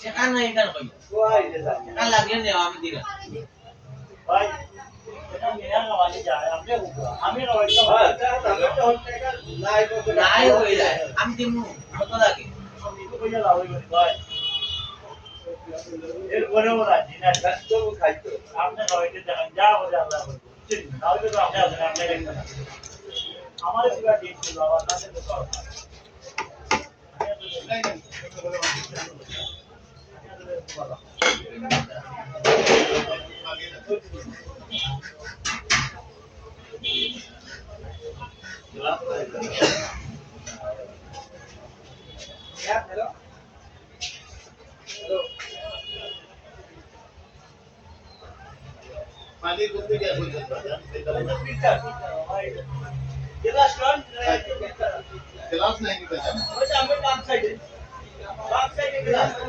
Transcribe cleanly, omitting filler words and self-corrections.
সেখান না এখান কই সেখান লাগিয়ে নেওয়া আমি দিলাম ভাই এটা মেরা গাওয়ালি যায় আপনি আমি রইতো নাই হই যায় আমি দিমু কত লাগে আমি তো কইয়া লাভ হইবে ভাই এর পরেও রাজি না সব খাইতো আপনি রইতে দেখেন যা বলে আল্লাহ বলবো ঠিক না হলে তো আপনি আসেন আপনি দেখেন আমার পুরো ডিট ছিল আমার কাছে তো সব पानी घूमते क्या बोल सकता है गिलास नहीं निकलता ना गिलास